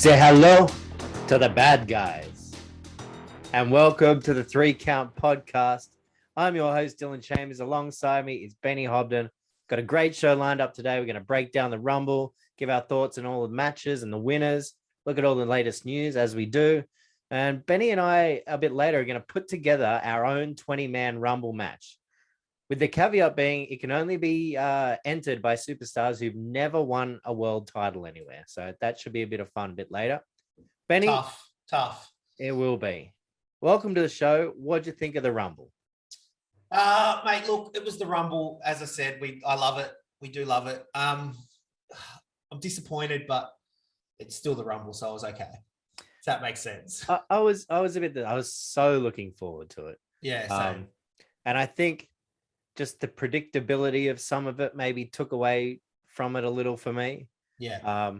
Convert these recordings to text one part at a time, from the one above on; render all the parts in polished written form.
Say hello to the bad guys and welcome to the 3 Count podcast. I'm your host, Dylan Chambers. Alongside me is Benny Hobden. Got a great show lined up today. We're going to break down the Rumble, give our thoughts on all the matches and the winners, look at all the latest news as we do. And Benny and I, a bit later, are going to put together our own 20-man Rumble match, with the caveat being it can only be entered by superstars who've never won a world title anywhere. So that should be a bit of fun a bit later. Benny, Tough. It will be. Welcome to the show. What'd you think of the Rumble? Mate, look, it was the Rumble. As I said, I love it. We do love it. I'm disappointed, but it's still the Rumble, so I was okay. If that makes sense. I was so looking forward to it. Yeah, same. And I think just the predictability of some of it maybe took away from it a little for me. Yeah.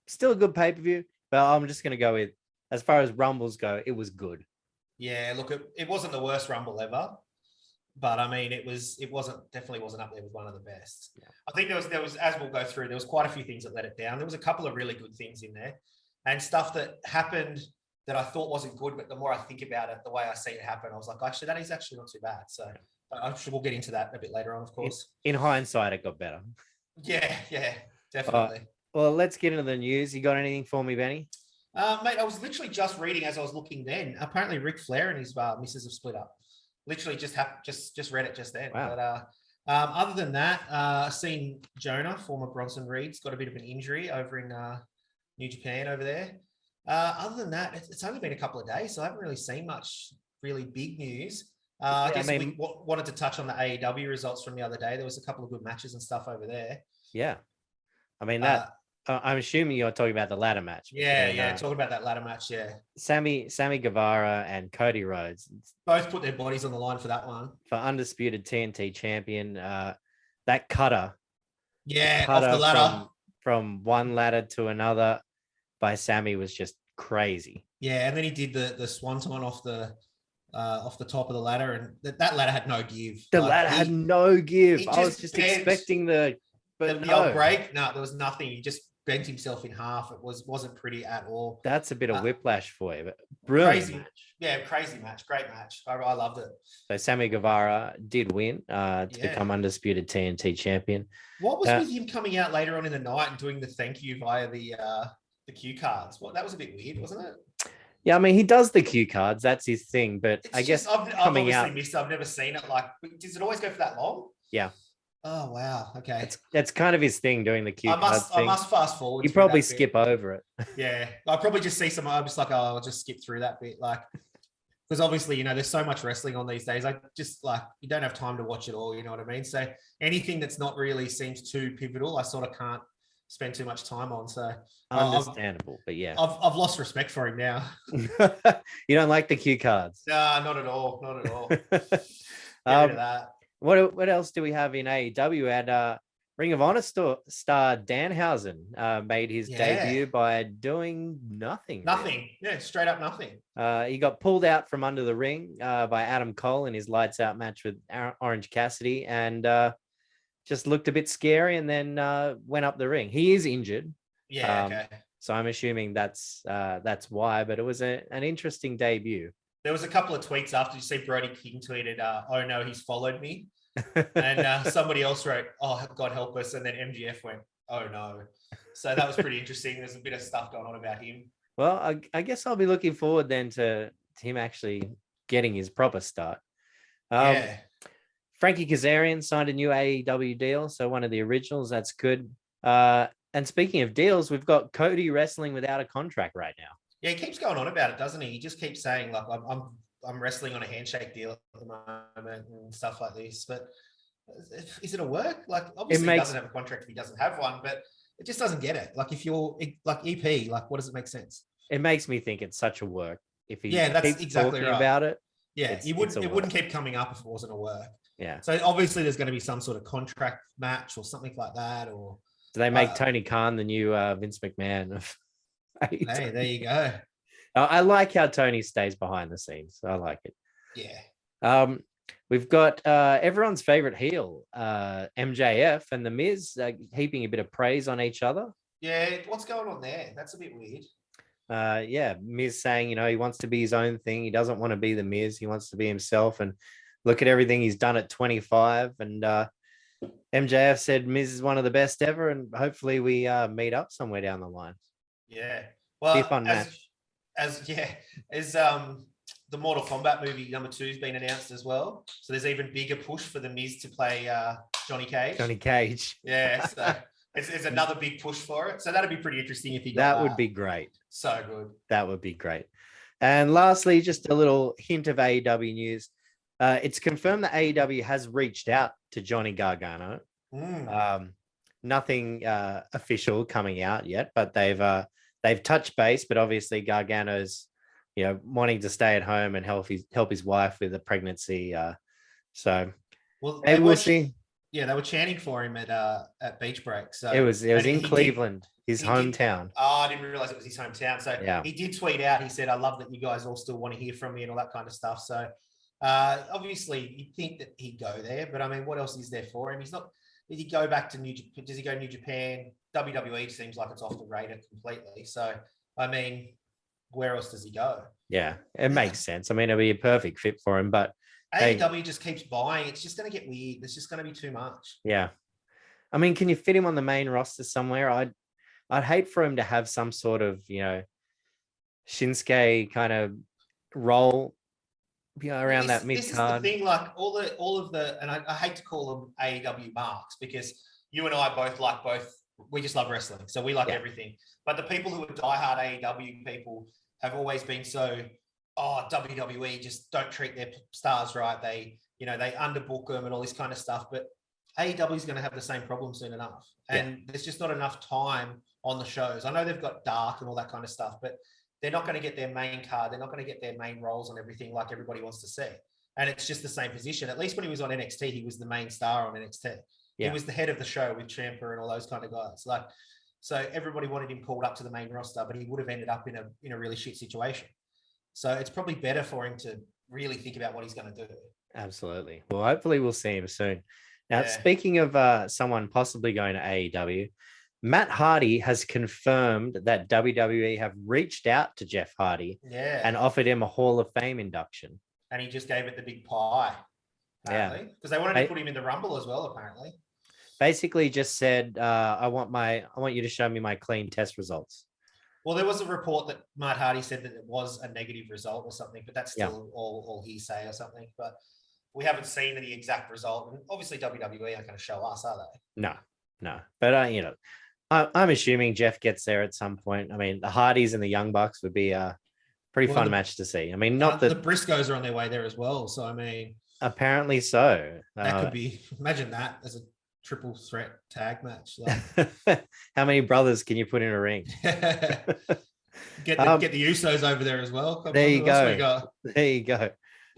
Still a good pay-per-view, but I'm just going to go with, as far as Rumbles go, it was good. Yeah, look, it wasn't the worst Rumble ever, but I mean, definitely wasn't up there with one of the best. Yeah. I think there was, as we'll go through, there was quite a few things that let it down. There was a couple of really good things in there and stuff that happened that I thought wasn't good, but the more I think about it, the way I see it happen, I was like, actually, that is actually not too bad. So I'm sure we'll get into that a bit later on, of course. In hindsight, it got better. Yeah, definitely. Well, let's get into the news. You got anything for me, Benny? Mate, I was literally just reading as I was looking then. Apparently, Ric Flair and his missus have split up. Literally just read it just then. Wow. But other than that, I've seen Jonah, former Bronson Reed's got a bit of an injury over in New Japan over there. Other than that, it's only been a couple of days, so I haven't really seen much really big news. I guess we wanted to touch on the AEW results from the other day. There was a couple of good matches and stuff over there. Yeah. I mean, I'm assuming you're talking about the ladder match. Yeah, talking about that ladder match, yeah. Sammy Guevara and Cody Rhodes both put their bodies on the line for that one. For undisputed TNT champion. That cutter. Off the ladder. From one ladder to another by Sammy was just crazy. Yeah, and then he did the swanton off the top of the ladder, and that ladder had no give. The ladder had no give. I was just expecting the old break. No, there was nothing. He just bent himself in half. It wasn't pretty at all. That's a bit of whiplash for you, but brilliant crazy match. Yeah, crazy match. Great match. I loved it. So Sammy Guevara did win to become undisputed TNT champion. What was with him coming out later on in the night and doing the thank you via the cue cards? Well, that was a bit weird, wasn't it? Yeah, I mean, he does the cue cards. That's his thing. But I guess I've obviously missed it. I've never seen it. Like, does it always go for that long? Yeah. Oh, wow. Okay. That's kind of his thing, doing the cue cards thing. I must fast forward. You probably skip over it. Yeah. I'll probably just see I'm just like, I'll just skip through that bit. Like, because obviously, there's so much wrestling on these days. I just you don't have time to watch it all. You know what I mean? So anything that's not really seems too pivotal, I sort of can't spend too much time on. So understandable, but yeah, I've lost respect for him now. You don't like the cue cards? No, not at all. Not at all. Get rid of that. What else do we have in AEW? And Ring of Honor star Danhausen made his debut by doing nothing. Nothing. Really. Yeah, straight up nothing. He got pulled out from under the ring by Adam Cole in his lights out match with Orange Cassidy, and just looked a bit scary, and then went up the ring. He is injured. Yeah. Okay. So I'm assuming that's why. But it was an interesting debut. There was a couple of tweets after. You see Brody King tweeted, "Oh no, he's followed me," and somebody else wrote, "Oh God help us," and then MGF went, "Oh no." So that was pretty interesting. There's a bit of stuff going on about him. Well, I guess I'll be looking forward then to him actually getting his proper start. Frankie Kazarian signed a new AEW deal, so one of the originals. That's good. And speaking of deals, we've got Cody wrestling without a contract right now. Yeah, he keeps going on about it, doesn't he? He just keeps saying, like, I'm wrestling on a handshake deal at the moment and stuff like this. But is it a work? Like, obviously he doesn't have a contract if he doesn't have one, but it just doesn't get it. Like, if you're like EP, like, what does it make sense? It makes me think it's such a work. If he that's keeps exactly talking right about it. Yeah, it wouldn't keep coming up if it wasn't a work. Yeah. So obviously there's going to be some sort of contract match or something like that. Or do they make Tony Khan the new Vince McMahon of Hey, there you go. I like how Tony stays behind the scenes. I like it. Yeah. We've got everyone's favorite heel, MJF and The Miz, heaping a bit of praise on each other. Yeah, what's going on there? That's a bit weird. Yeah, Miz saying, he wants to be his own thing. He doesn't want to be the Miz. He wants to be himself. And look at everything he's done at 25. And MJF said Miz is one of the best ever. And hopefully we meet up somewhere down the line. Yeah. Be a Well, fun match. as the Mortal Kombat movie #2 has been announced as well. So there's even bigger push for the Miz to play Johnny Cage. Johnny Cage. Yeah. So it's another big push for it. So that'd be pretty interesting if he got That would be great. So good. That would be great. And lastly, just a little hint of AEW news. It's confirmed that AEW has reached out to Johnny Gargano. Nothing official coming out yet, but they've touched base. But obviously, Gargano's wanting to stay at home and help his wife with a pregnancy. So maybe we'll see. Yeah, they were chanting for him at Beach Break. So it was in Cleveland, his hometown. I didn't realize it was his hometown. So he did tweet out. He said, "I love that you guys all still want to hear from me and all that kind of stuff." So obviously, you'd think that he'd go there, but I mean, what else is there for him? He's not. Did he go back to New Japan? Does he go to New Japan? WWE seems like it's off the radar completely. So I mean, where else does he go? Yeah, it makes sense. I mean, it'll be a perfect fit for him, but AEW just keeps buying. It's just going to get weird. It's just going to be too much. Yeah. I mean, can you fit him on the main roster somewhere? I'd hate for him to have some sort of, Shinsuke kind of role, around that mid card. This is the thing, like all of the, and I hate to call them AEW marks because you and I we just love wrestling. So we like everything. But the people who are diehard AEW people have always been so, WWE just don't treat their stars right. They underbook them and all this kind of stuff. But AEW is going to have the same problem soon enough. And there's just not enough time on the shows. I know they've got dark and all that kind of stuff, but they're not going to get their main card. They're not going to get their main roles on everything like everybody wants to see. And it's just the same position. At least when he was on NXT, he was the main star on NXT. Yeah. He was the head of the show with Ciampa and all those kind of guys. So everybody wanted him called up to the main roster, but he would have ended up in a really shit situation. So it's probably better for him to really think about what he's going to do. Absolutely. Well, hopefully we'll see him soon. Now, speaking of someone possibly going to AEW, Matt Hardy has confirmed that WWE have reached out to Jeff Hardy and offered him a Hall of Fame induction. And he just gave it the big pie, apparently. Because they wanted to put him in the Rumble as well, apparently. Basically just said, I want you to show me my clean test results. Well, there was a report that Matt Hardy said that it was a negative result or something, but that's still all hearsay or something. But we haven't seen the exact result. And obviously WWE aren't going to show us, are they? No. But, I'm assuming Jeff gets there at some point. I mean, the Hardys and the Young Bucks would be a pretty fun match to see. I mean, not the Briscoes are on their way there as well. So, I mean, apparently so. That could be, imagine that as a triple threat tag match. How many brothers can you put in a ring? Get the Usos over there as well. There you go.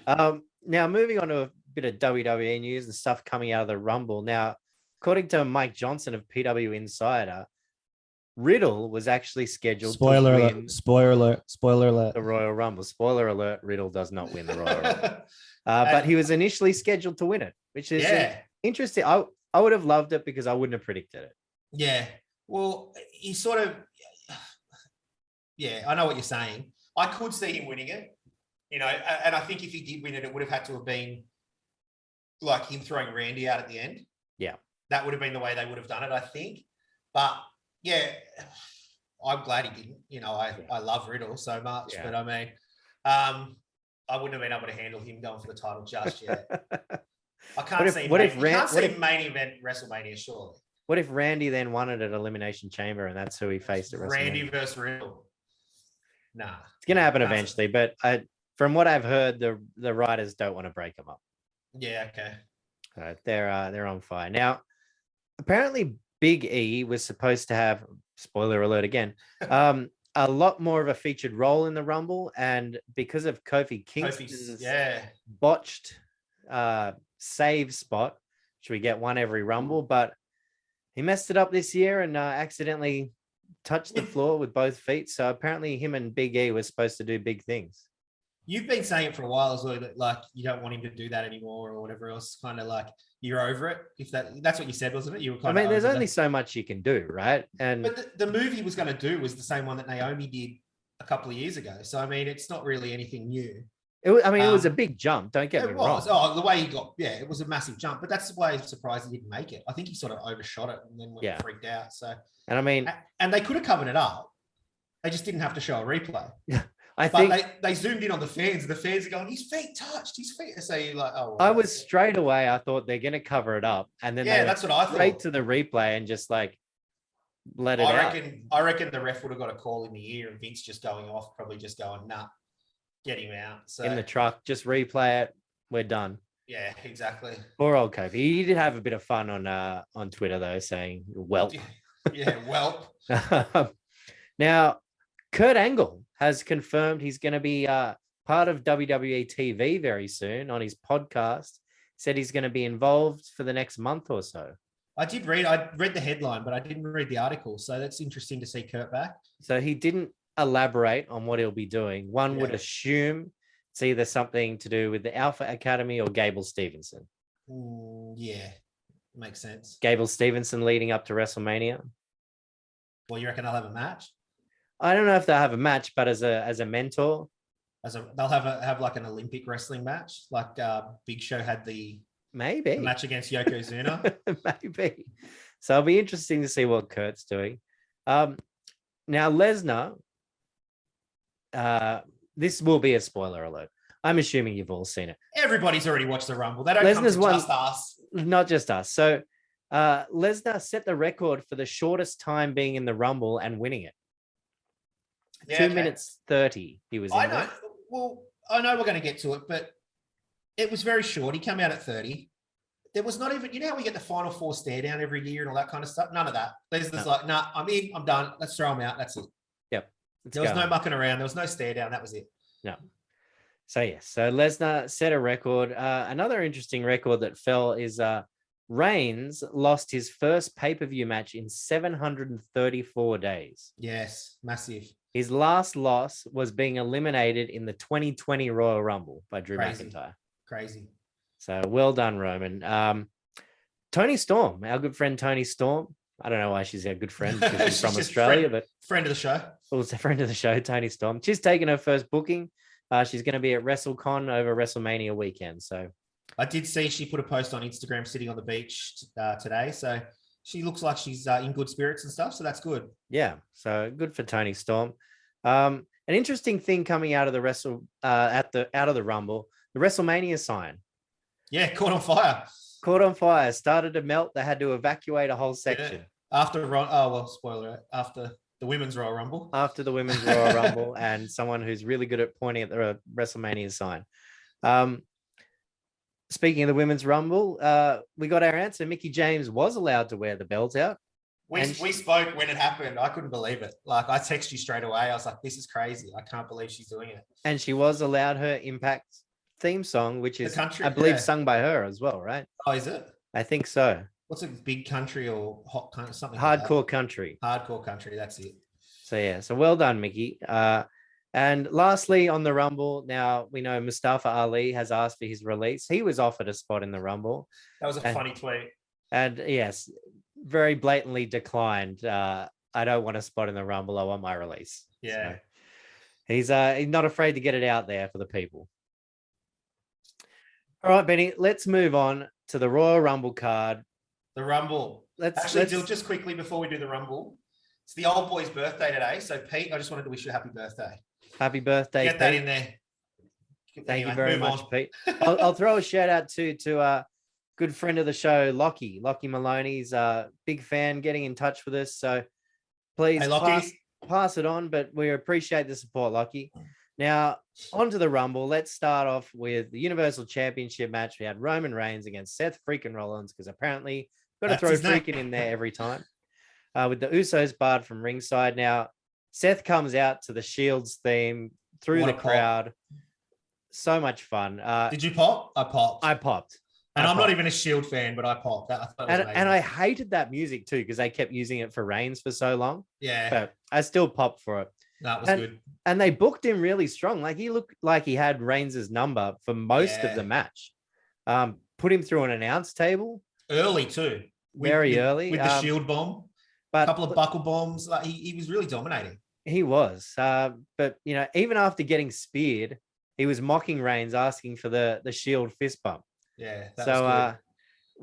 Now, moving on to a bit of WWE news and stuff coming out of the Rumble. Now, according to Mike Johnson of PW Insider, Riddle was actually scheduled Spoiler alert. The Royal Rumble. Spoiler alert, Riddle does not win the Royal Rumble. But he was initially scheduled to win it, which is interesting. I would have loved it because I wouldn't have predicted it. Yeah. Well, he sort of, I know what you're saying. I could see him winning it, and I think if he did win it, it would have had to have been like him throwing Randy out at the end. Yeah. That would have been the way they would have done it, I think. But I'm glad he didn't. I love Riddle so much, but I mean, I wouldn't have been able to handle him going for the title just yet. I can't see main event WrestleMania, surely. What if Randy then won it at Elimination Chamber and that's who he faced at WrestleMania? Randy versus Riddle. Nah. It's going to happen eventually, but from what I've heard, the writers don't want to break them up. Yeah, okay. They're on fire. Now, apparently Big E was supposed to have, spoiler alert again, a lot more of a featured role in the Rumble, and because of Kofi Kingston's botched save spot, should we get one every Rumble, but he messed it up this year and accidentally touched the floor with both feet. So apparently him and Big E were supposed to do big things. You've been saying it for a while as well, that like you don't want him to do that anymore or whatever else. Kind of like you're over it. If that's what you said, wasn't it? You were kind of. There's only so much you can do, right? And but the move he was going to do was the same one that Naomi did a couple of years ago. So, I mean, it's not really anything new. It was a big jump. Don't get me wrong. Oh, the way he got, it was a massive jump. But that's why I'm surprised he didn't make it. I think he sort of overshot it and then freaked out. So, and I mean, and they could have covered it up. They just didn't have to show a replay. I think they zoomed in on the fans. The fans are going, his feet touched. His feet. So you're like, oh. Well, I was straight away. I thought they're going to cover it up, and then that's what I thought. Straight to the replay and just like let it out. I reckon the ref would have got a call in the ear, and Vince just going off, probably just going, nah, get him out. So in the truck, just replay it. We're done. Yeah, exactly. Poor old Kofi. He did have a bit of fun on Twitter though, saying "welp." Yeah, welp. Now, Kurt Angle has confirmed he's going to be part of WWE TV very soon on his podcast. Said he's going to be involved for the next month or so. I read the headline, but I didn't read the article. So that's interesting to see Kurt back. So he didn't elaborate on what he'll be doing. One would assume it's either something to do with the Alpha Academy or Gable Stevenson. Yeah, makes sense. Gable Stevenson leading up to WrestleMania. Well, you reckon they'll have a match? I don't know if they'll have a match, but as a mentor, they'll have like an Olympic wrestling match, like Big Show had the match against Yokozuna. Maybe. So it'll be interesting to see what Kurt's doing. Now Lesnar, this will be a spoiler alert. I'm assuming you've all seen it. Everybody's already watched the Rumble. They don't Lesnar's come to just us. Not just us. So Lesnar set the record for the shortest time being in the Rumble and winning it. 2 minutes 30 he was in there. Well, I know we're going to get to it, but it was very short. He came out at 30. There was not even, how we get the Final Four stare down every year and all that kind of stuff? None of that. Lesnar's like, nah, I'm in, I'm done. Let's throw him out. That's it. Yep. There was no mucking around. There was no stare down. That was it. No. So, yes. So Lesnar set a record. Another interesting record that fell is Reigns lost his first pay-per-view match in 734 days. Yes, massive. His last loss was being eliminated in the 2020 Royal Rumble by Drew McIntyre. Crazy. So well done, Roman. Tony Storm, our good friend Tony Storm. I don't know why she's our good friend because she's from Australia, but friend of the show. Also friend of the show, Tony Storm. She's taken her first booking. She's going to be at WrestleCon over WrestleMania weekend. So I did see she put a post on Instagram sitting on the beach today. So she looks like she's in good spirits and stuff. So that's good. Yeah. So good for Tony Storm. An interesting thing coming out of the out of the Rumble, the WrestleMania sign. Yeah, caught on fire. Caught on fire. Started to melt. They had to evacuate a whole section. Yeah. Spoiler. After the Women's Royal Rumble. After the Women's Royal Rumble, and someone who's really good at pointing at the WrestleMania sign. Speaking of the Women's Rumble, we got our answer. Mickie James was allowed to wear the belt out. We spoke when it happened. I couldn't believe it. Like, I texted you straight away. I was like, this is crazy. I can't believe she's doing it. And she was allowed her Impact theme song, which is, country, I believe, sung by her as well, right? Oh, is it? I think so. What's a big country or hot country? Something Hardcore like country. Hardcore country. That's it. So, yeah. So, well done, Mickie. And lastly, on the Rumble, now we know Mustafa Ali has asked for his release. He was offered a spot in the Rumble. That was a funny tweet. And yes, very blatantly declined. I don't want a spot in the Rumble. I want my release. Yeah. So he's not afraid to get it out there for the people. All right, Benny, let's move on to the Royal Rumble card. The Rumble. Let's just quickly before we do the Rumble. It's the old boy's birthday today. So, Pete, I just wanted to wish you a happy birthday. Happy birthday, Get that in there. Thank you very much, Pete. I'll throw a shout out to a good friend of the show, Lockie Maloney's a big fan, getting in touch with us. So please pass it on, but we appreciate the support, Lockie. Now, on to the Rumble. Let's start off with the Universal Championship match. We had Roman Reigns against Seth freaking Rollins, because apparently got to throw freaking in there every time. With the Usos barred from ringside. Now, Seth comes out to the Shields theme through the crowd. So much fun. Did you pop? I popped. I popped. And I'm not even a Shield fan, but I popped. And I hated that music too, because they kept using it for Reigns for so long. Yeah. But I still popped for it. That was good. And they booked him really strong. Like, he looked like he had Reigns' number for most of the match. Put him through an announce table. Early too. Very early. With the Shield bomb. But a couple of buckle bombs. Like, he was really dominating. He was. But, even after getting speared, he was mocking Reigns, asking for the Shield fist bump. Yeah, that was So good.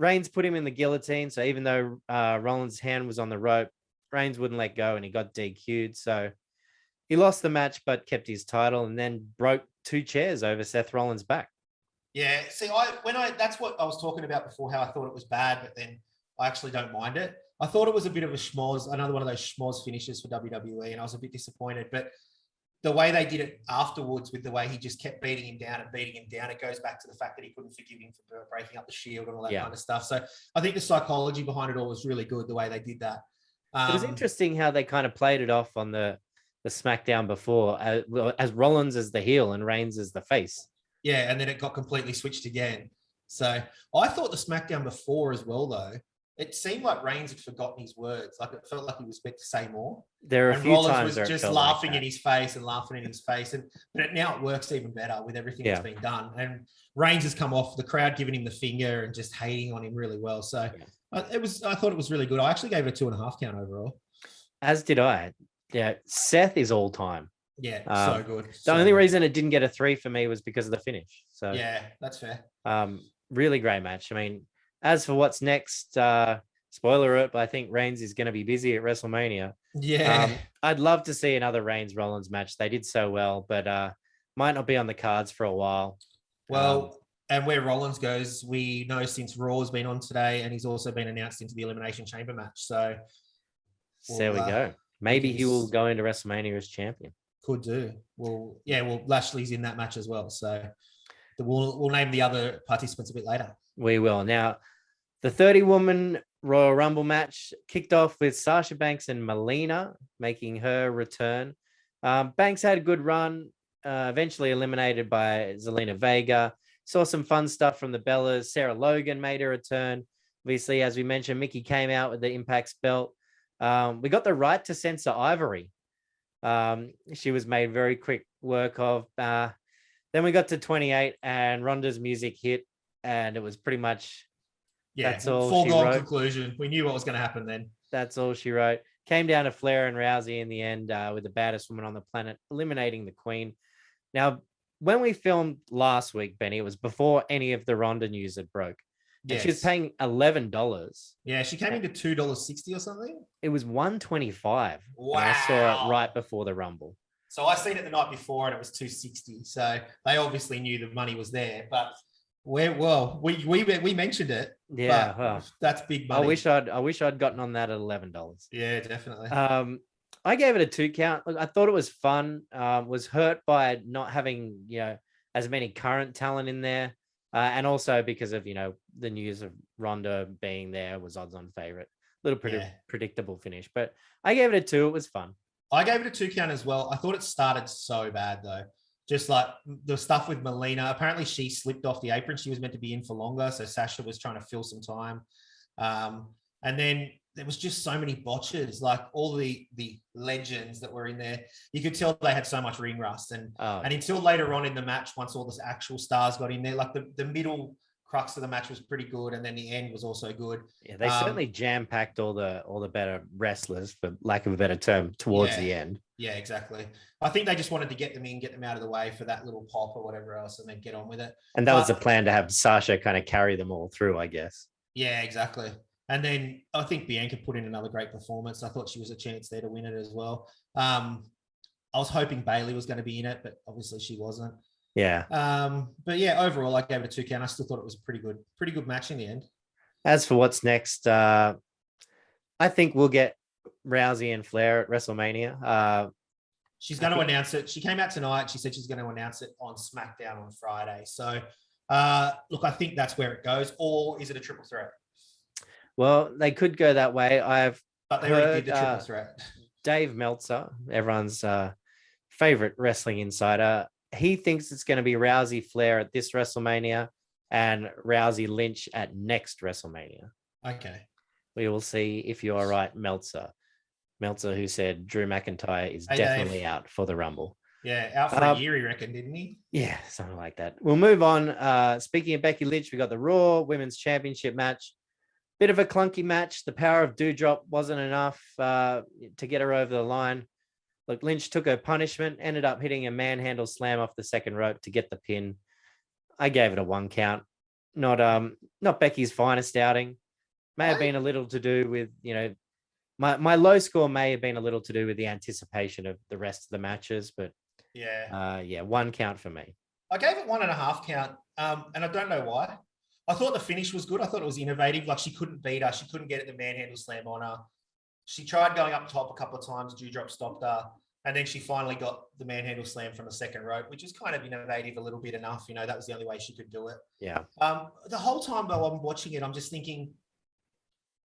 Reigns put him in the guillotine. So even though Rollins' hand was on the rope, Reigns wouldn't let go and he got DQ'd. So he lost the match, but kept his title and then broke 2 chairs over Seth Rollins' back. Yeah, see, that's what I was talking about before, how I thought it was bad, but then I actually don't mind it. I thought it was a bit of a schmoz, another one of those schmoz finishes for WWE, and I was a bit disappointed. But the way they did it afterwards, with the way he just kept beating him down, it goes back to the fact that he couldn't forgive him for breaking up the Shield and all that kind of stuff. So I think the psychology behind it all was really good, the way they did that. It was interesting how they kind of played it off on the SmackDown before, as Rollins as the heel and Reigns as the face. Yeah, and then it got completely switched again. So I thought the SmackDown before as well, though, it seemed like Reigns had forgotten his words. Like, it felt like he was meant to say more. There are a few Rollins times was just laughing in his face and laughing in his face. But now it works even better with everything that's been done. And Reigns has come off, the crowd giving him the finger and just hating on him really well. So I thought it was really good. I actually gave it a 2.5 count overall. As did I. Yeah, Seth is all time. Yeah, so good. The only reason it didn't get a 3 for me was because of the finish. So yeah, that's fair. Really great match. I mean, as for what's next, spoiler alert, but I think Reigns is going to be busy at WrestleMania. Yeah. I'd love to see another Reigns Rollins match. They did so well, but might not be on the cards for a while. Well, and where Rollins goes, we know since Raw's been on today, and he's also been announced into the Elimination Chamber match. So there we go. Maybe he will go into WrestleMania as champion. Could do. Well, Lashley's in that match as well. So we'll name the other participants a bit later. We will. Now, the 30-woman Royal Rumble match kicked off with Sasha Banks and Melina making her return. Banks had a good run, eventually eliminated by Zelina Vega. Saw some fun stuff from the Bellas. Sarah Logan made her return. Obviously, as we mentioned, Mickey came out with the Impact's belt. We got the right to censor Ivory. She was made very quick work of. Then we got to 28 and Ronda's music hit, and it was pretty much that's all foregone conclusion. We knew what was going to happen then. That's all she wrote. Came down to Flair and Rousey in the end, with the baddest woman on the planet eliminating the Queen. Now, when we filmed last week, Benny, it was before any of the Ronda news had broke. And she was paying $11. Yeah, she came into $2.60 or something. It was $125. Wow. I saw it right before the Rumble. So I seen it the night before and it was $2.60. So they obviously knew the money was there. But we mentioned it. Yeah, well, that's big money. I wish I'd gotten on that at $11. Yeah, definitely. I gave it a 2 count. Look, I thought it was fun. Was hurt by not having as many current talent in there. And also because of, the news of Ronda being there was odds-on favorite. Little predictable finish. But I gave it a 2. It was fun. I gave it a 2 count as well. I thought it started so bad, though. Just like the stuff with Melina. Apparently, she slipped off the apron. She was meant to be in for longer. So Sasha was trying to fill some time. And then there was just so many botches, like all the legends that were in there. You could tell they had so much ring rust. And until later on in the match, once all the actual stars got in there, like the middle crux of the match was pretty good, and then the end was also good. Yeah, they certainly jam-packed all the better wrestlers, for lack of a better term, towards the end. Yeah, exactly. I think they just wanted to get them in, get them out of the way for that little pop or whatever else, and then get on with it. And that was the plan, to have Sasha kind of carry them all through, I guess. Yeah, exactly. And then I think Bianca put in another great performance. I thought she was a chance there to win it as well. I was hoping Bayley was going to be in it, but obviously she wasn't. Yeah. But yeah, overall, I gave it a 2 count. I still thought it was a pretty good match in the end. As for what's next, I think we'll get Rousey and Flair at WrestleMania. She's going to announce it. She came out tonight. She said she's going to announce it on SmackDown on Friday. So, look, I think that's where it goes. Or is it a triple threat? Well, they could go that way. But they already did the triple threat. Dave Meltzer, everyone's favorite wrestling insider, he thinks it's going to be Rousey Flair at this WrestleMania and Rousey Lynch at next WrestleMania. Okay. We will see if you are right, Meltzer. Meltzer, who said Drew McIntyre is definitely out for the Rumble. Yeah, out for a year, he reckoned, didn't he? Yeah, something like that. We'll move on. Speaking of Becky Lynch, we got the Raw Women's Championship match. Bit of a clunky match. The power of Doudrop wasn't enough to get her over the line. Look, Lynch took her punishment, ended up hitting a manhandle slam off the second rope to get the pin. I gave it a 1 count. Not Becky's finest outing. May have been a little to do with, my low score may have been a little to do with the anticipation of the rest of the matches, but 1 count for me. I gave it 1.5 count, and I don't know why. I thought the finish was good. I thought it was innovative. Like, she couldn't beat her. She couldn't get the manhandle slam on her. She tried going up top a couple of times. Dewdrop stopped her. And then she finally got the manhandle slam from the second rope, which is kind of innovative a little bit enough. That was the only way she could do it. Yeah. The whole time, though, I'm watching it, I'm just thinking,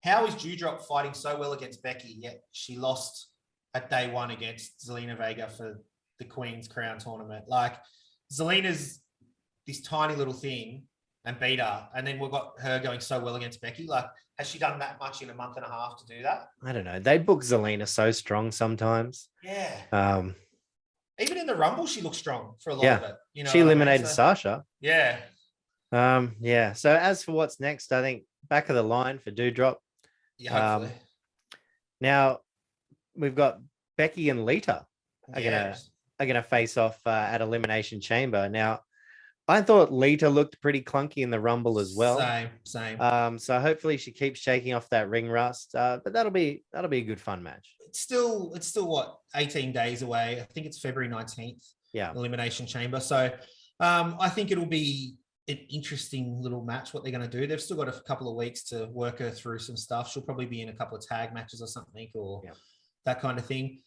how is Dewdrop fighting so well against Becky, yet she lost at day one against Zelina Vega for the Queen's Crown tournament? Like, Zelina's this tiny little thing and beat her, and then we've got her going so well against Becky. Like, has she done that much in a month and a half to do that? I don't know. They book Zelina so strong sometimes. Yeah. Even in the Rumble, she looked strong for a lot of it. She eliminated Sasha. Yeah. So as for what's next, I think back of the line for Dewdrop. Yeah, hopefully. Now we've got Becky and Lita are gonna face off at Elimination Chamber. Now, I thought Lita looked pretty clunky in the Rumble as well. Same. So hopefully she keeps shaking off that ring rust. But that'll be a good fun match. It's still what, 18 days away. I think it's February 19th. Yeah. Elimination Chamber. So I think it'll be an interesting little match, what they're going to do. They've still got a couple of weeks to work her through some stuff. She'll probably be in a couple of tag matches or something, or that kind of thing.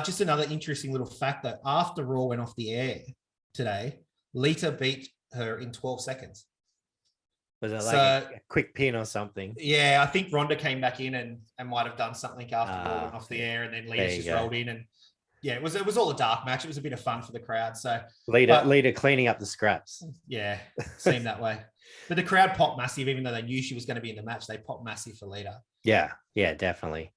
Just another interesting little fact that after Raw went off the air today, Lita beat her in 12 seconds. Was it like a quick pin or something? Yeah, I think Ronda came back in and might have done something after Raw went off the air, and then Lita just rolled in, and it was all a dark match. It was a bit of fun for the crowd. So Lita cleaning up the scraps. Yeah, seemed that way. But the crowd popped massive, even though they knew she was going to be in the match. They popped massive for Lita. Yeah, definitely.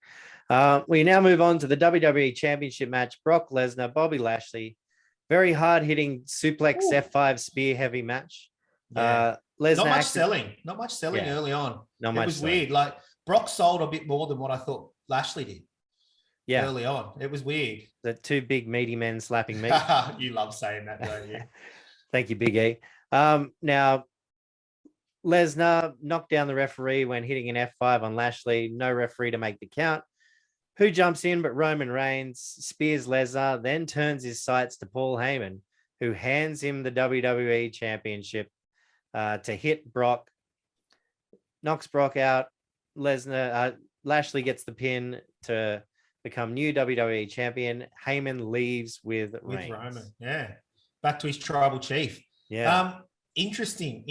We now move on to the WWE Championship match. Brock Lesnar, Bobby Lashley. Very hard-hitting suplex F5 spear heavy match. Yeah. Lesnar not much selling early on. It was weird. Like, Brock sold a bit more than what I thought Lashley did. Yeah, early on, it was weird. The two big meaty men slapping me. You love saying that, don't you? Thank you, Big E. Now, Lesnar knocked down the referee when hitting an F5 on Lashley. No referee to make the count. Who jumps in but Roman Reigns, spears Lesnar, then turns his sights to Paul Heyman, who hands him the WWE Championship to hit Brock. Knocks Brock out. Lashley gets the pin to become new WWE champion. Heyman leaves with Reigns. Roman. Yeah. Back to his tribal chief. Yeah. Interesting.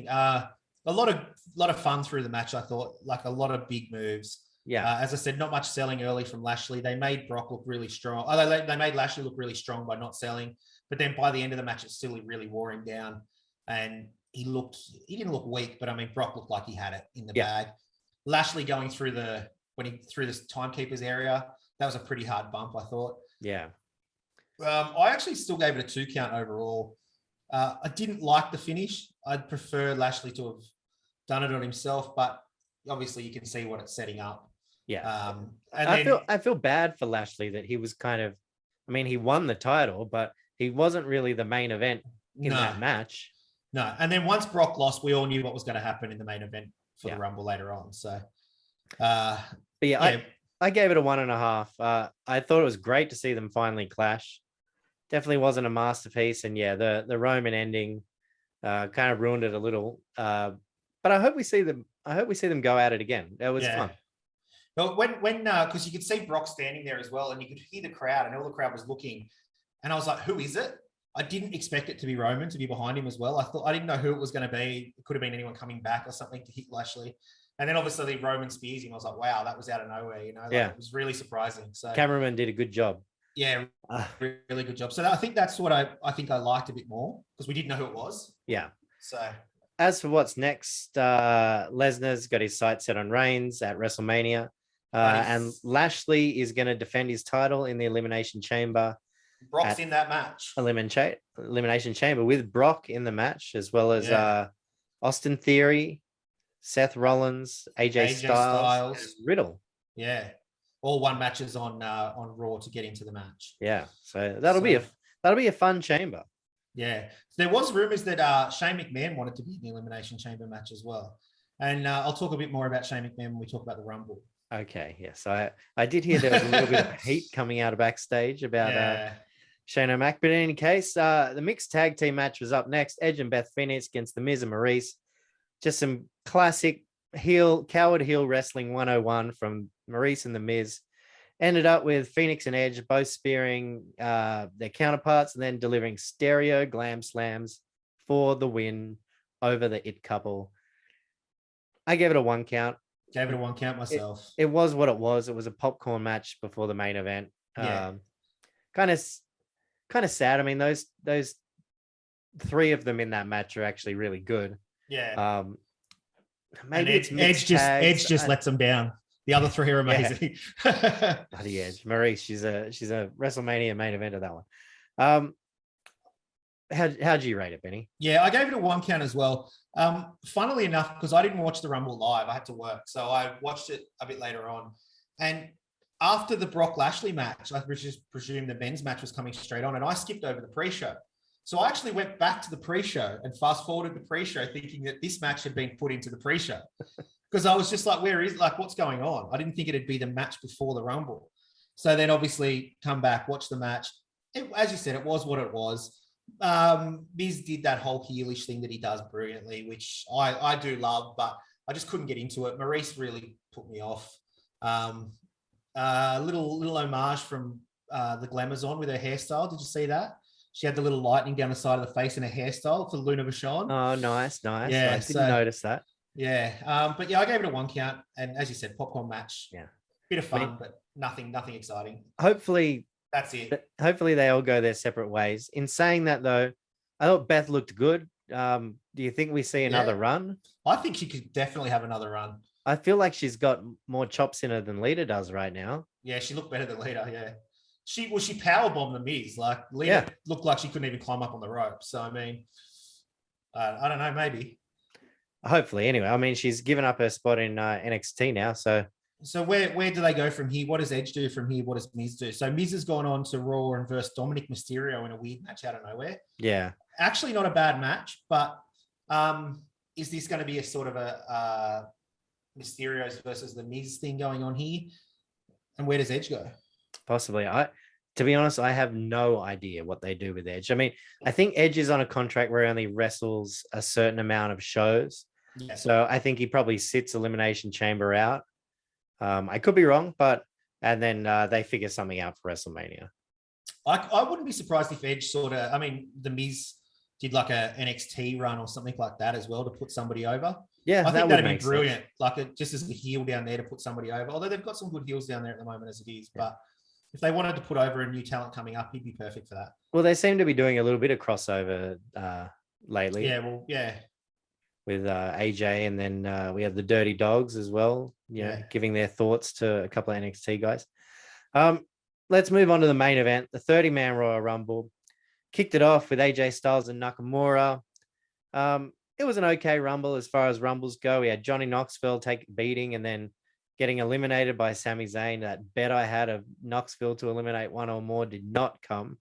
A lot of fun through the match, I thought. Like, a lot of big moves. Yeah. As I said, not much selling early from Lashley. They made Brock look really strong. They made Lashley look really strong by not selling. But then by the end of the match, it still really wore him down. And he didn't look weak, but I mean, Brock looked like he had it in the bag. Lashley going through this timekeeper's area, that was a pretty hard bump, I thought. Yeah. I actually still gave it a 2 count overall. I didn't like the finish. I'd prefer Lashley to have done it on himself, but obviously you can see what it's setting up. Yeah. I feel bad for Lashley that he was he won the title, but he wasn't really the main event in that match. No. And then once Brock lost, we all knew what was going to happen in the main event for the Rumble later on. So, I gave it a 1.5. I thought it was great to see them finally clash. Definitely wasn't a masterpiece. And the Roman ending kind of ruined it a little. But I hope we see them go at it again. It was fun. But when because you could see Brock standing there as well, and you could hear the crowd, and all the crowd was looking, and I was like, who is it? I didn't expect it to be Roman to be behind him as well. I didn't know who it was going to be. It could have been anyone coming back or something to hit Lashley. And then obviously Roman spears him. I was like, wow, that was out of nowhere. It was really surprising. So cameraman did a good job. Yeah, really good job. So I think that's what I think I liked a bit more, because we didn't know who it was. Yeah. So as for what's next, Lesnar's got his sights set on Reigns at WrestleMania. And Lashley is going to defend his title in the Elimination Chamber. Brock's in that match. Elimination Chamber with Brock in the match, as well as Austin Theory, Seth Rollins, AJ Styles, and Riddle. Yeah. all won matches on Raw to get into the match. Yeah, so that'll be a fun chamber. Yeah, there was rumors that Shane McMahon wanted to be in the Elimination Chamber match as well, and I'll talk a bit more about Shane McMahon when we talk about the Rumble. Okay, yeah. So I did hear there was a little bit of heat coming out of backstage about Shane O'Mac, but in any case, the mixed tag team match was up next. Edge and Beth Phoenix against The Miz and Maurice. Just some classic coward heel wrestling 101 from Maurice and The Miz. Ended up with Phoenix and Edge both spearing their counterparts and then delivering stereo glam slams for the win over the It couple. I gave it a 1 count. Gave it a 1 count myself. It was what it was. It was a popcorn match before the main event. Yeah. Kind of sad. I mean, those 3 of them in that match are actually really good. Yeah. Maybe Edge just lets them down. The other 3 are amazing. Yeah. Bloody Edge. Maurice, she's a WrestleMania main event of that one. How'd you rate it, Benny? Yeah, I gave it a 1 count as well. Funnily enough, because I didn't watch the Rumble live, I had to work. So I watched it a bit later on. And after the Brock Lashley match, I just presumed the men's match was coming straight on, and I skipped over the pre-show. So I actually went back to the pre-show and fast-forwarded the pre-show thinking that this match had been put into the pre-show. Because I was just like, what's going on? I didn't think it'd be the match before the Rumble. So then obviously come back, watch the match. As you said, it was what it was. Miz did that whole heelish thing that he does brilliantly, which I do love, but I just couldn't get into it. Maurice really put me off. Little homage from the Glamazon with her hairstyle. Did you see that? She had the little lightning down the side of the face in her hairstyle for Luna Vachon. Oh, nice. Yeah, I didn't notice that. Yeah, but yeah, I gave it a 1 count, and as you said, popcorn match. Yeah, bit of fun, but nothing exciting. Hopefully, that's it. Hopefully, they all go their separate ways. In saying that, though, I thought Beth looked good. Do you think we see another run? I think she could definitely have another run. I feel like she's got more chops in her than Lita does right now. Yeah, she looked better than Lita. Yeah, she powerbombed the Miz. Like Lita looked like she couldn't even climb up on the rope. So I mean, I don't know, maybe. Hopefully, anyway. I mean, she's given up her spot in NXT now. So where do they go from here? What does Edge do from here? What does Miz do? So Miz has gone on to Raw and versed Dominic Mysterio in a weird match out of nowhere. Yeah, actually not a bad match, but is this going to be a sort of a Mysterios versus the Miz thing going on here? And where does Edge go? Possibly. To be honest, I have no idea what they do with Edge. I mean, I think Edge is on a contract where he only wrestles a certain amount of shows. Yeah. So I think he probably sits Elimination Chamber out. I could be wrong, and then they figure something out for WrestleMania. I wouldn't be surprised if Edge I mean, the Miz did like a NXT run or something like that as well to put somebody over. Yeah, I think that'd be brilliant. Sense. Like just as a heel down there to put somebody over. Although they've got some good heels down there at the moment as it is, but if they wanted to put over a new talent coming up, he'd be perfect for that. Well, they seem to be doing a little bit of crossover lately. Yeah. With AJ, and then we have the Dirty Dogs as well, giving their thoughts to a couple of NXT guys. Let's move on to the main event, the 30-man Royal Rumble. Kicked it off with AJ Styles and Nakamura. It was an okay Rumble as far as Rumbles go. We had Johnny Knoxville take a beating and then getting eliminated by Sami Zayn. That bet I had of Knoxville to eliminate one or more did not come.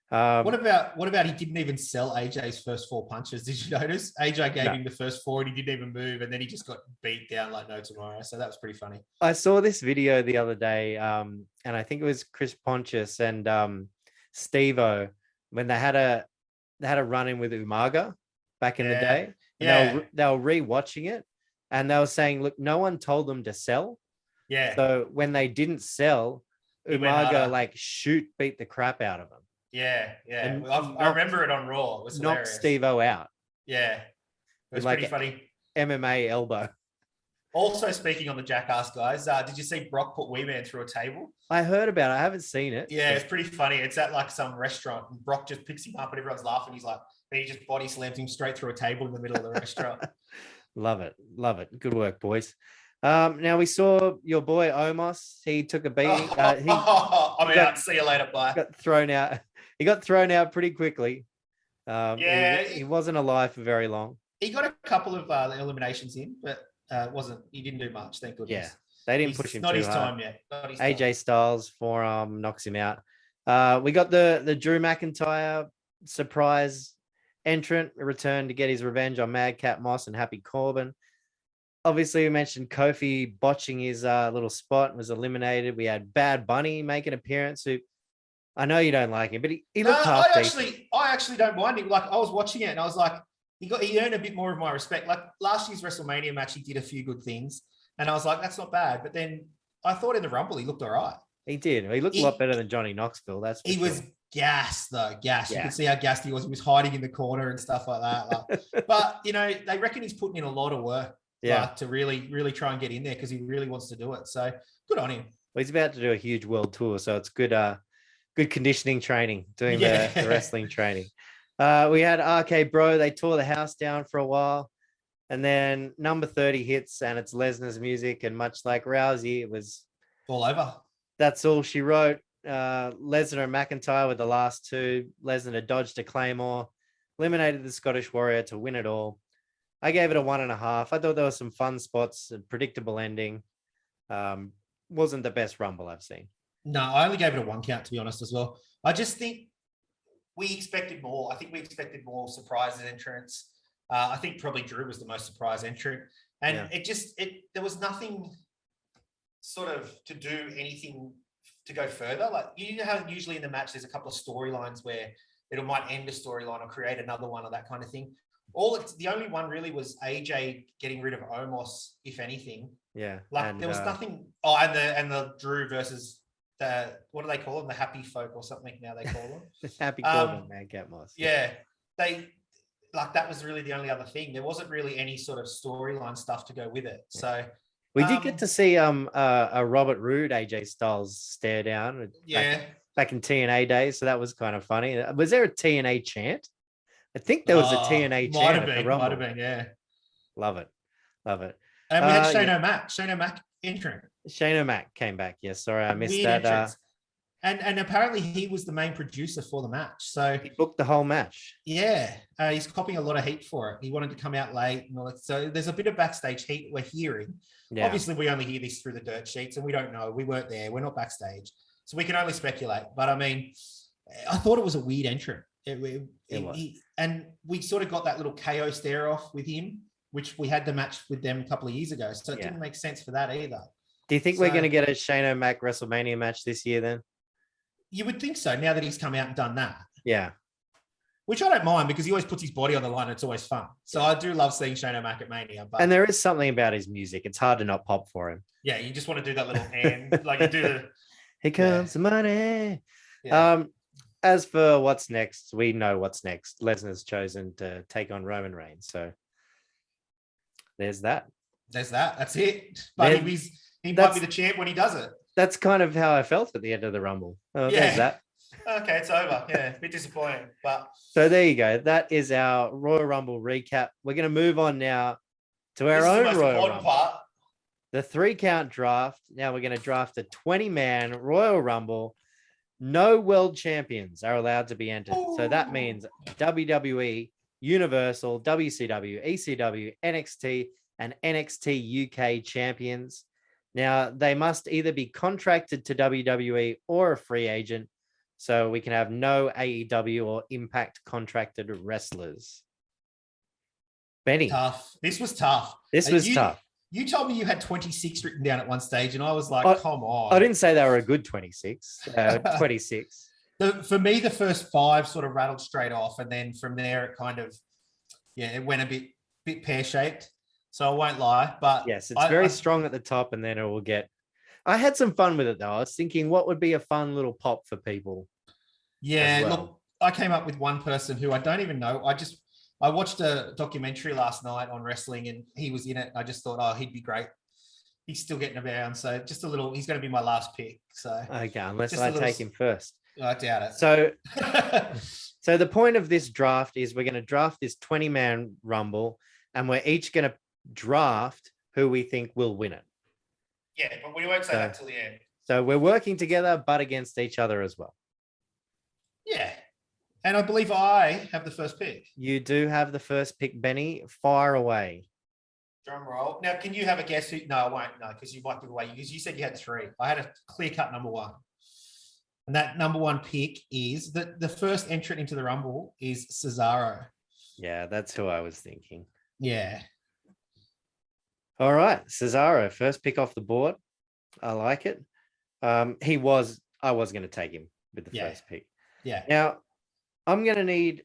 What about he didn't even sell AJ's first 4 punches? Did you notice? AJ gave him the first 4 and he didn't even move, and then he just got beat down like no tomorrow. So that was pretty funny. I saw this video the other day, and I think it was Chris Pontius and Steve-O when they had a run-in with Umaga back in the day. And they were re-watching it, and they were saying, look, no one told them to sell. Yeah. So when they didn't sell, Umaga beat the crap out of him. Yeah. And I remember it on Raw. It was knocked Steve-O out. Yeah. It was pretty funny. MMA elbow. Also, speaking on the Jackass guys, did you see Brock put Wee Man through a table? I heard about it. I haven't seen it. Yeah, it's pretty funny. It's at like some restaurant, and Brock just picks him up and everyone's laughing. He's like, and he just body slams him straight through a table in the middle of the restaurant. Love it. Good work, boys. Now we saw your boy Omos. He took a beating. I'm out. See you later. Bye. Got thrown out. He got thrown out pretty quickly. He wasn't alive for very long. He got a couple of eliminations in, but he didn't do much. Thank goodness. They didn't push him not too his hard. time yet. Not his AJ time. Styles forearm knocks him out. We got the Drew McIntyre surprise entrant return to get his revenge on Madcap Moss and Happy Corbin. Obviously, we mentioned Kofi botching his little spot and was eliminated. We had Bad Bunny make an appearance. Who I know you don't like him, but he looked half decent. I actually don't mind him. Like I was watching it and I was like, he earned a bit more of my respect. Like last year's WrestleMania match, he did a few good things, and I was like, that's not bad. But then I thought in the Rumble he looked all right. He did. He looked a lot better than Johnny Knoxville. That's for he sure. was gassed though. Gassed. Yeah. You could see how gassed he was. He was hiding in the corner and stuff like that. But they reckon he's putting in a lot of work. To really, really try and get in there because he really wants to do it. So good on him. Well, he's about to do a huge world tour, so it's good conditioning training, doing the wrestling training. We had RK Bro. They tore the house down for a while. And then number 30 hits, and it's Lesnar's music. And much like Rousey, it was all over. That's all she wrote. Lesnar and McIntyre were the last two. Lesnar dodged a Claymore, eliminated the Scottish Warrior to win it all. I gave it a 1.5. I thought there were some fun spots, a predictable ending. Wasn't the best Rumble I've seen. No, I only gave it a 1 count, to be honest, as well. I just think we expected more. I think we expected more surprise entrants. I think probably Drew was the most surprise entrant. And there was nothing sort of to do anything to go further. Like, you know how usually in the match there's a couple of storylines where it might end a storyline or create another one or that kind of thing. The only one really was AJ getting rid of Omos, if anything. Yeah. Like there was nothing. Oh, and the Drew versus what do they call them? The Happy Folk or something now they call them. Happy Corbin, Madcap Moss. Yeah. That was really the only other thing. There wasn't really any sort of storyline stuff to go with it. So we did get to see a Robert Roode AJ Styles stare down. Back in TNA days, so that was kind of funny. Was there a TNA chant? I think there was a TNA chant. Might have been, yeah. Love it. And we had Shane O'Mac. Shane O'Mac entrant. Shane O'Mac came back. Yes, sorry, I missed that. And apparently he was the main producer for the match. So he booked the whole match. Yeah. He's copying a lot of heat for it. He wanted to come out late and all that. So there's a bit of backstage heat we're hearing. Yeah. Obviously, we only hear this through the dirt sheets and we don't know. We weren't there. We're not backstage. So we can only speculate. But I mean, I thought it was a weird entrant. And we sort of got that little KO stare off with him, which we had the match with them a couple of years ago. So it didn't make sense for that either. Do you think we're going to get a Shane O'Mac WrestleMania match this year then? You would think so, now that he's come out and done that. Yeah. Which I don't mind because he always puts his body on the line. It's always fun. So I do love seeing Shane O'Mac at Mania. And there is something about his music. It's hard to not pop for him. Yeah, you just want to do that little hand. Like you do the... Here comes the money. Yeah. As for what's next, we know what's next. Lesnar's chosen to take on Roman Reigns. So there's that. That's it. But he might be the champ when he does it. That's kind of how I felt at the end of the Rumble. There's that. Okay, it's over. Yeah, a bit disappointing. But so there you go. That is our Royal Rumble recap. We're going to move on now to our own Royal Rumble. Part. The 3-count draft. Now we're going to draft a 20-man Royal Rumble. No world champions are allowed to be entered. Ooh. So that means WWE, Universal, WCW, ECW, NXT, and NXT UK champions. Now, they must either be contracted to WWE or a free agent, so we can have no AEW or Impact contracted wrestlers. Benny. Tough. This was tough. Tough. You told me you had 26 written down at one stage, and I was like, come on. I didn't say they were a good 26. 26. For me, the first 5 sort of rattled straight off, and then from there, it kind of, it went a bit pear-shaped. So I won't lie, but yes, it's very strong at the top, and then it will get. I had some fun with it though. I was thinking, what would be a fun little pop for people? Yeah, look, I came up with one person who I don't even know. I watched a documentary last night on wrestling, and he was in it. I just thought, he'd be great. He's still getting around, so just a little. He's going to be my last pick. So okay, unless I take him first. I doubt it. So, so the point of this draft is we're going to draft this 20-man Rumble, and we're each going to draft who we think will win it. Yeah, but we won't say that till the end. So we're working together, but against each other as well. Yeah. And I believe I have the first pick. You do have the first pick, Benny. Fire away. Drum roll. Now, can you have a guess who? No, I won't. No, because you might give away. Because you said you had 3. I had a clear-cut number 1. And that number 1 pick is the first entrant into the Rumble is Cesaro. Yeah, that's who I was thinking. Yeah. All right, Cesaro, first pick off the board. I like it. I was going to take him with the first pick. Yeah. Now, I'm going to need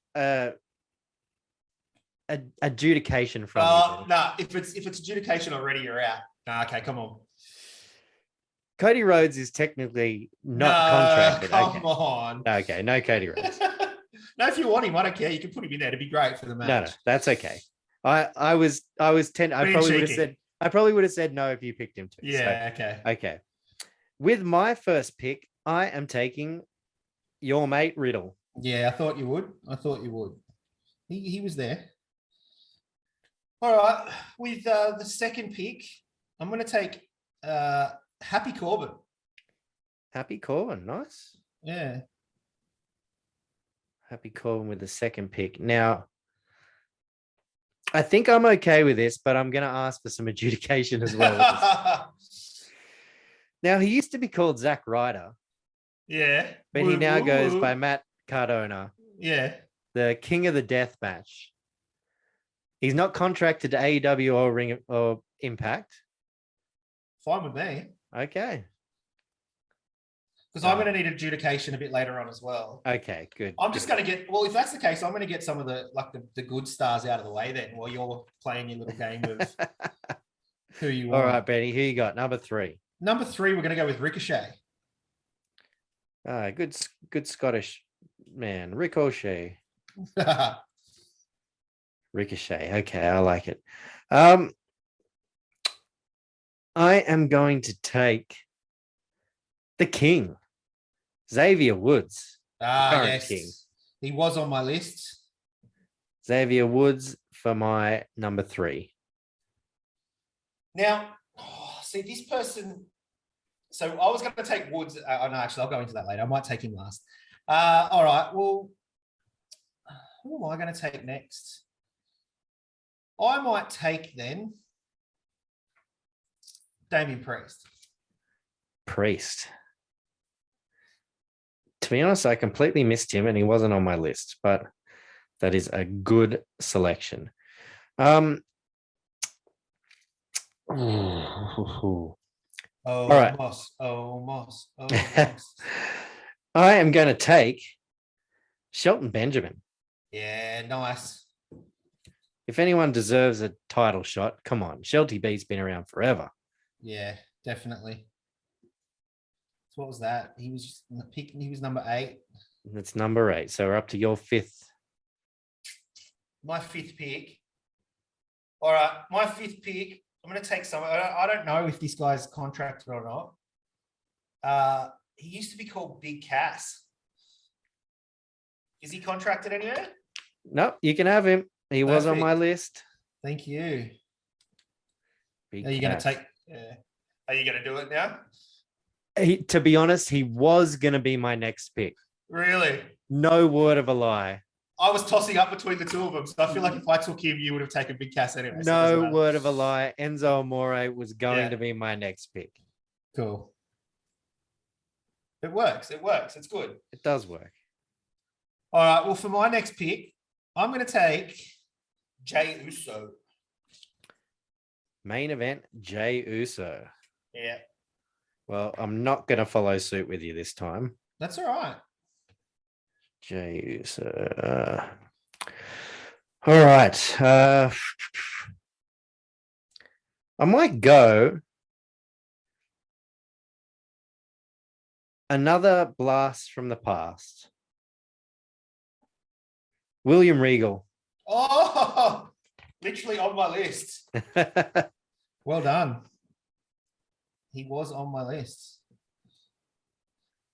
adjudication from you. No, if it's adjudication already, you're out. No, okay, come on. Cody Rhodes is technically not contracted. Come on. Okay, no Cody Rhodes. No, if you want him, I don't care. You can put him in there. It'd be great for the match. No, that's okay. I probably would have said no if you picked him too. Yeah, so, okay. Okay. With my first pick, I am taking your mate Riddle. Yeah, I thought you would. He was there. All right. With the second pick, I'm going to take Happy Corbin. Happy Corbin, nice. Yeah. Happy Corbin with the second pick. Now, I think I'm okay with this, but I'm going to ask for some adjudication as well. Now, he used to be called Zack Ryder. Yeah. But he now goes by Matt Cardona. Yeah. The king of the death match. He's not contracted to AEW or Ring or Impact. Fine with me. Okay. Because I'm going to need adjudication a bit later on as well. Okay, good. I'm just going to get, well, if that's the case, I'm going to get some of the good stars out of the way then while you're playing your little game of who you want. All right, Benny, who you got? Number 3. Number 3, we're going to go with Ricochet. Good Scottish man. Ricochet. Ricochet. Okay, I like it. I am going to take the King, Xavier Woods. Yes. King. He was on my list. Xavier Woods for my number 3. Now, see this person. So I was going to take Woods. No, actually, I'll go into that later. I might take him last. All right. Well, who am I going to take next? I might take then Damian Priest. To be honest, I completely missed him and he wasn't on my list, but that is a good selection. All right. Almost. I am going to take Shelton Benjamin. Yeah, nice. If anyone deserves a title shot, come on. Shelty B's been around forever. Yeah, definitely. So what was that? He was number 8. That's number 8. So we're up to your 5th. My 5th pick. All right, my 5th pick. I'm going to take someone. I don't know if this guy's contracted or not. He used to be called Big Cass. Is he contracted anywhere? No, you can have him. He was on my list. Thank you. Big Are you going to Cass. take? Yeah. Are you going to do it now? To be honest, he was going to be my next pick. Really? No word of a lie. I was tossing up between the two of them, so I feel like if I took him, you would have taken Big Cass anyway. No word of a lie. Enzo Amore was going to be my next pick. Cool. It works. It's good. It does work. All right. Well, for my next pick, I'm going to take Jey Uso. Main event, Jey Uso. Yeah. Well, I'm not going to follow suit with you this time. That's all right. Jey Uso. All right. I might go another blast from the past. William Regal. Oh, literally on my list. Well done. He was on my list.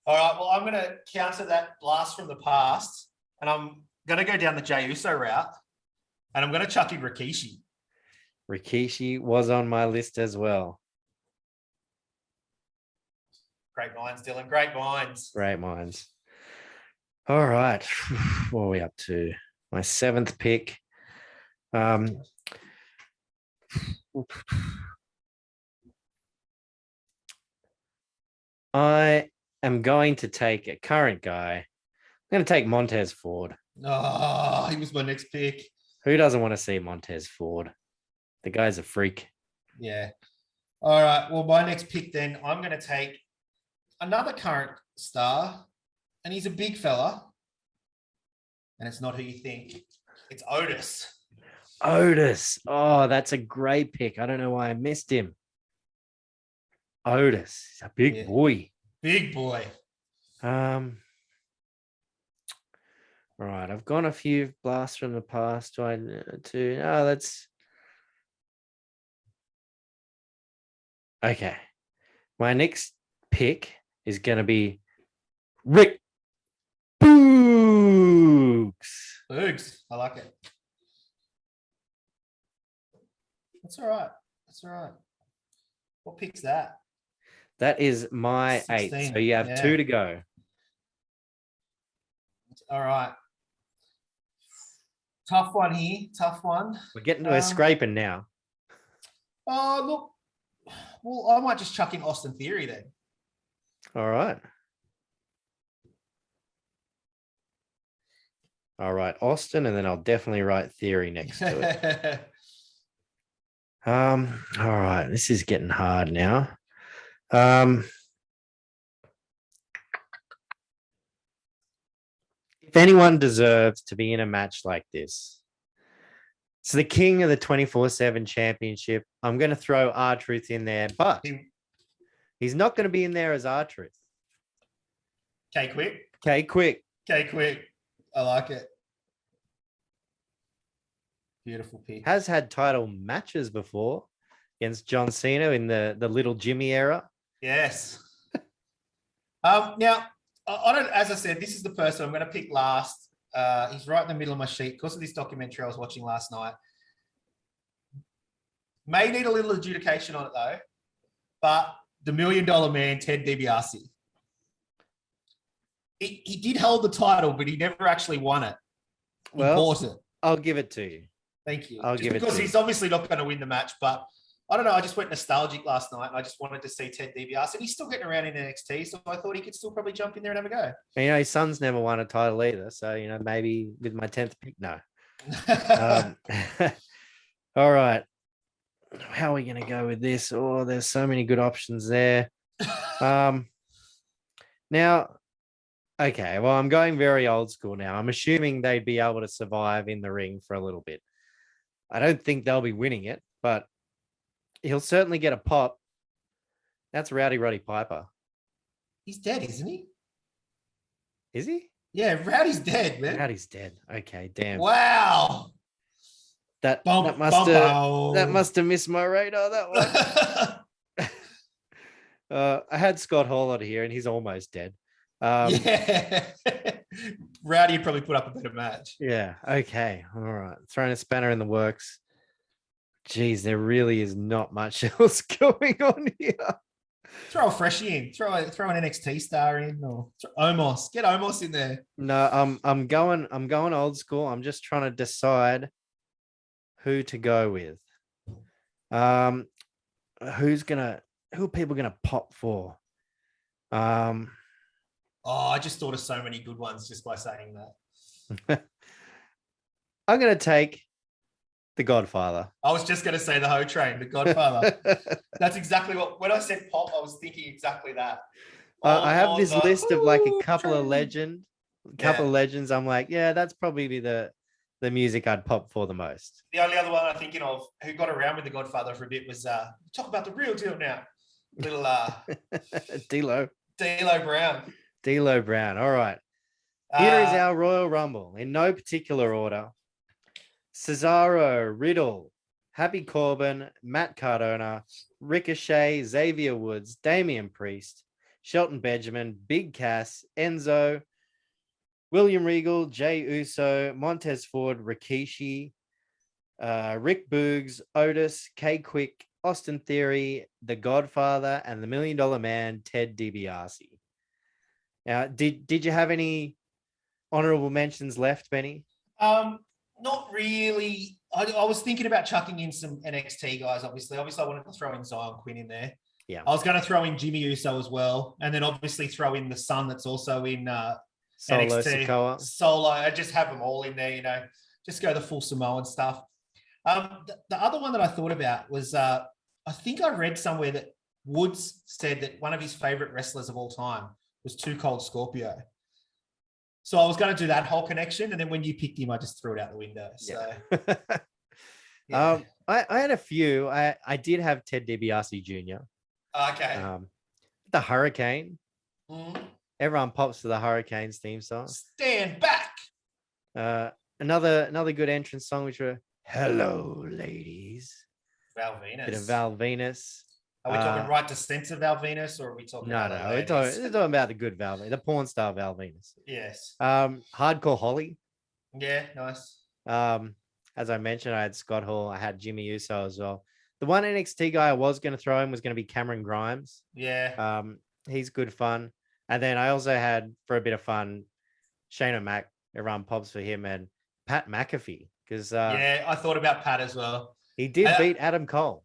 All right. Well, I'm going to counter that blast from the past, and I'm going to go down the Jey Uso route, and I'm going to chuck in Rikishi. Rikishi was on my list as well. Great minds, Dylan. Great minds. Great minds. All right. What are we up to? My 7th pick. I am going to take a current guy. I'm going to take Montez Ford. Oh, he was my next pick. Who doesn't want to see Montez Ford? The guy's a freak. Yeah. All right. Well, my next pick then, I'm going to take another current star, and he's a big fella. And it's not who you think. It's Otis. Otis. Oh, that's a great pick. I don't know why I missed him. Otis. He's a big boy. Big boy. All right. I've gone a few blasts from the past. That's okay. My next pick is going to be Rick Boogs. Boogs. I like it. That's all right. That's all right. What pick's that? That is my 16. 8. So you have 2 to go. All right. Tough one here. Tough one. We're scraping now. Oh, look. Well, I might just chuck in Austin Theory then. All right. All right, Austin, and then I'll definitely write Theory next to it. All right, this is getting hard now. If anyone deserves to be in a match like this, it's the king of the 24/7 championship. I'm going to throw R-Truth in there, but he's not going to be in there as R-Truth. Quick. Quick. I like it. Beautiful pick. Has had title matches before against John Cena in the little Jimmy era. Yes. Now, I don't. As I said, this is the person I'm going to pick last. He's right in the middle of my sheet because of this documentary I was watching last night. May need a little adjudication on it though, but the $1 Million Man, Ted DiBiase. He did hold the title, but he never actually won it. He bought it. I'll give it to you. Thank you. I'll give it to you. Because he's obviously not going to win the match, but I don't know. I just went nostalgic last night and I just wanted to see Ted DiBiase. And he's still getting around in NXT, so I thought he could still probably jump in there and have a go. And, his son's never won a title either. So, maybe with my 10th pick, no. All right. How are we going to go with this? Oh, there's so many good options there. Now, okay, well, I'm going very old school now. I'm assuming they'd be able to survive in the ring for a little bit. I don't think they'll be winning it, but he'll certainly get a pop. That's Rowdy Roddy Piper. He's dead, isn't he? Is he? Yeah, Rowdy's dead, man. Rowdy's dead. Okay, damn. Wow. That must have missed my radar, that one. I had Scott Hall here, and he's almost dead. Yeah. Rowdy would probably put up a better match. Yeah. Okay. All right. Throwing a spanner in the works. Geez, there really is not much else going on here. Throw a freshie in. Throw an NXT star in, or Omos. Get Omos in there. No, I'm going old school. I'm just trying to decide who to go with. Who are people gonna pop for? I just thought of so many good ones just by saying that. I'm gonna take The Godfather. I was just gonna say the Ho Train, The Godfather. That's exactly when I said pop, I was thinking exactly that. I have this list of like a couple of legends. I'm like, yeah, that's probably the music I'd pop for the most. The only other one I'm thinking of who got around with The Godfather for a bit was talk about the real deal now. Little D'Lo Brown. D'Lo Brown. All right. Here is our Royal Rumble in no particular order. Cesaro, Riddle, Happy Corbin, Matt Cardona, Ricochet, Xavier Woods, Damian Priest, Shelton Benjamin, Big Cass, Enzo, William Regal, Jey Uso, Montez Ford, Rikishi, Rick Boogs, Otis, Quick, Austin Theory, The Godfather, and the $1 Million Man, Ted DiBiase. Now, did you have any honorable mentions left, Benny? Not really. I was thinking about chucking in some NXT guys, obviously. Obviously, I wanted to throw in Zion Quinn in there. Yeah. I was going to throw in Jimmy Uso as well. And then obviously throw in the son that's also in Solo NXT. Sikoa. Solo. I just have them all in there, just go the full Samoan stuff. The other one that I thought about was, I think I read somewhere that Woods said that one of his favorite wrestlers of all time was Too Cold Scorpio. So I was going to do that whole connection. And then when you picked him, I just threw it out the window. So, yeah. I had a few. I did have Ted DiBiase Jr. Okay. The Hurricane. Mm. Everyone pops to the Hurricanes theme song. Stand back. Another good entrance song, which were Hello, Ladies. Val Venus. Bit of Val Venus. Are we talking right to censor Val Venus, or are we talking No, we're talking about the good Val Venus, the porn star Val Venus. Yes. Hardcore Holly. Yeah, nice. As I mentioned, I had Scott Hall. I had Jimmy Uso as well. The one NXT guy I was going to throw in was going to be Cameron Grimes. Yeah. He's good fun. And then I also had, for a bit of fun, Shane O'Mac. Everyone pops for him, and Pat McAfee. Because yeah, I thought about Pat as well. He did beat Adam Cole.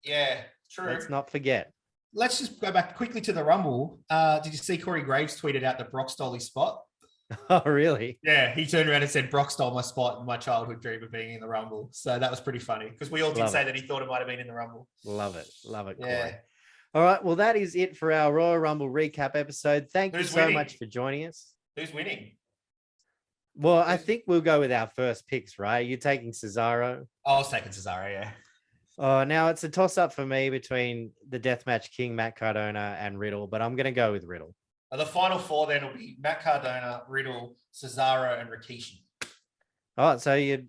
Yeah, true. Let's not forget. Let's just go back quickly to the Rumble. Did you see Corey Graves tweeted out that Brock stole his spot? Oh, really? Yeah, he turned around and said, Brock stole my spot in my childhood dream of being in the Rumble. So that was pretty funny because we all did say that he thought it might have been in the Rumble. Love it, Corey. Yeah. All right, well, that is it for our Royal Rumble recap episode. Thank you so much for joining us. Who's winning? Well, I think we'll go with our first picks, right? You're taking Cesaro. I was taking Cesaro, yeah. Now it's a toss-up for me between the Deathmatch King, Matt Cardona, and Riddle, but I'm going to go with Riddle. The final four then will be Matt Cardona, Riddle, Cesaro, and Rikishi. Oh, so you're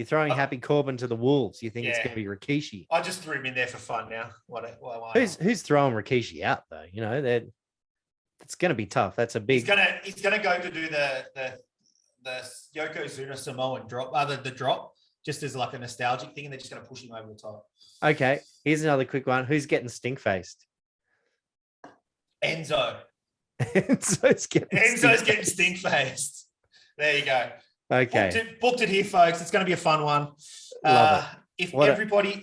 throwing Happy Corbin to the Wolves. You think it's going to be Rikishi? I just threw him in there for fun now. Who's throwing Rikishi out though? It's going to be tough. That's a big. He's gonna go to do the Yokozuna Samoan drop, the drop, just as like a nostalgic thing, and they're just gonna push him over the top. Okay, here's another quick one. Who's getting stink faced? Enzo. Enzo's getting stink faced. There you go. Okay. Booked it here, folks. It's going to be a fun one. Love it.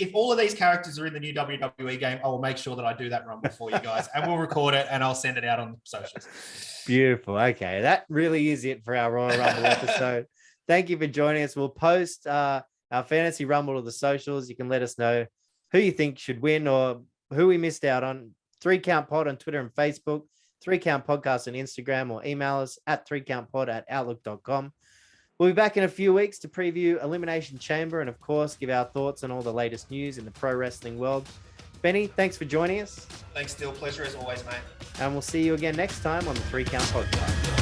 If all of these characters are in the new WWE game, I will make sure that I do that Rumble for you guys, and we'll record it and I'll send it out on socials. Beautiful. Okay, that really is it for our Royal Rumble episode. Thank you for joining us. We'll post our fantasy Rumble to the socials. You can let us know who you think should win or who we missed out on. 3 Count Pod on Twitter and Facebook. 3 Count Podcast on Instagram, or email us at 3countpod@outlook.com. We'll be back in a few weeks to preview Elimination Chamber and, of course, give our thoughts on all the latest news in the pro wrestling world. Benny, thanks for joining us. Thanks, Dill. Pleasure as always, mate. And we'll see you again next time on the 3 Count Podcast.